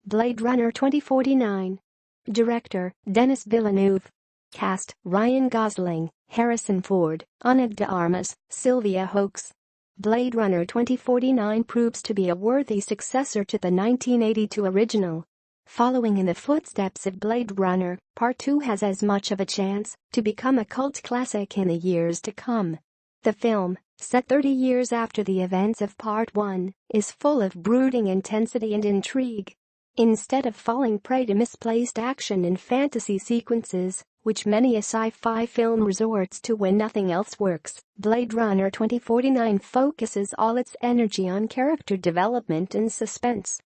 Blade Runner 2049. Director, Denis Villeneuve. Cast, Ryan Gosling, Harrison Ford, Ana de Armas, Sylvia Hoeks. Blade Runner 2049 proves to be a worthy successor to the 1982 original. Following in the footsteps of Blade Runner, Part 2 has as much of a chance to become a cult classic in the years to come. The film, set 30 years after the events of Part 1, is full of brooding intensity and intrigue. Instead of falling prey to misplaced action and fantasy sequences, which many a sci-fi film resorts to when nothing else works, Blade Runner 2049 focuses all its energy on character development and suspense.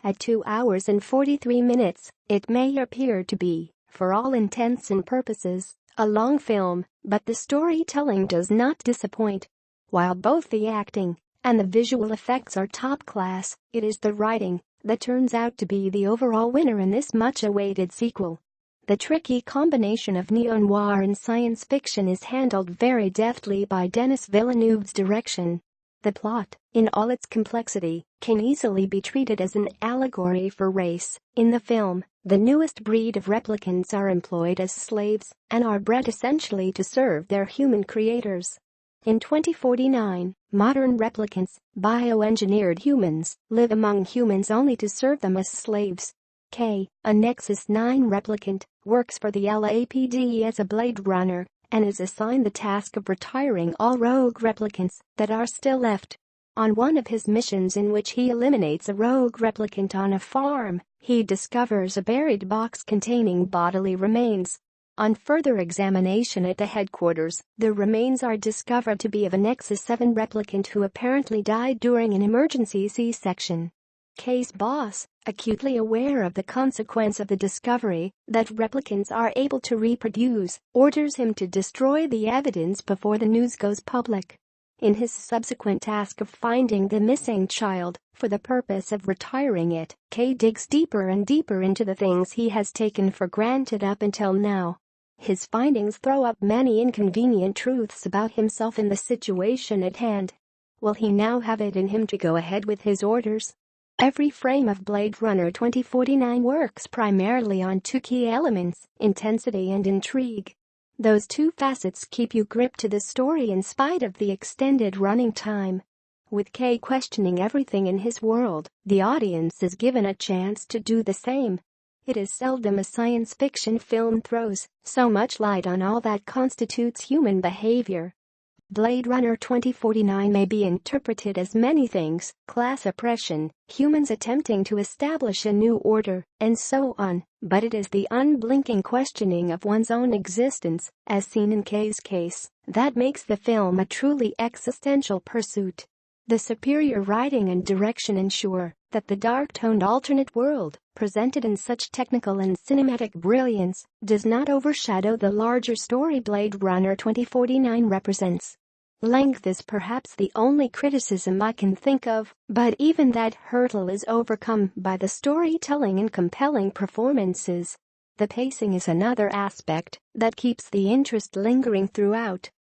At 2 hours and 43 minutes, it may appear to be, for all intents and purposes, a long film, but the storytelling does not disappoint. While both the acting and the visual effects are top class, it is the writing that turns out to be the overall winner in this much-awaited sequel. The tricky combination of neo-noir and science fiction is handled very deftly by Denis Villeneuve's direction. The plot, in all its complexity, can easily be treated as an allegory for race. In the film, the newest breed of replicants are employed as slaves and are bred essentially to serve their human creators. In 2049, modern replicants, bioengineered humans, live among humans only to serve them as slaves. K, a Nexus 9 replicant, works for the LAPD as a Blade Runner and is assigned the task of retiring all rogue replicants that are still left. On one of his missions in which he eliminates a rogue replicant on a farm, he discovers a buried box containing bodily remains. On further examination at the headquarters, the remains are discovered to be of a Nexus 7 replicant who apparently died during an emergency C-section. K's boss, acutely aware of the consequence of the discovery that replicants are able to reproduce, orders him to destroy the evidence before the news goes public. In his subsequent task of finding the missing child, for the purpose of retiring it, K digs deeper and deeper into the things he has taken for granted up until now. His findings throw up many inconvenient truths about himself and the situation at hand. Will he now have it in him to go ahead with his orders? Every frame of Blade Runner 2049 works primarily on two key elements, intensity and intrigue. Those two facets keep you gripped to the story in spite of the extended running time. With K questioning everything in his world, the audience is given a chance to do the same. It is seldom a science fiction film throws so much light on all that constitutes human behavior. Blade Runner 2049 may be interpreted as many things: class oppression, humans attempting to establish a new order, and so on, but it is the unblinking questioning of one's own existence, as seen in K's case, that makes the film a truly existential pursuit. The superior writing and direction ensure that the dark-toned alternate world, presented in such technical and cinematic brilliance, does not overshadow the larger story Blade Runner 2049 represents. Length is perhaps the only criticism I can think of, but even that hurdle is overcome by the storytelling and compelling performances. The pacing is another aspect that keeps the interest lingering throughout.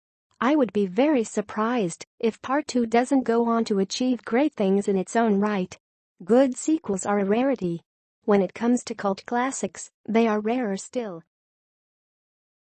I would be very surprised if Part 2 doesn't go on to achieve great things in its own right. Good sequels are a rarity. When it comes to cult classics, they are rarer still.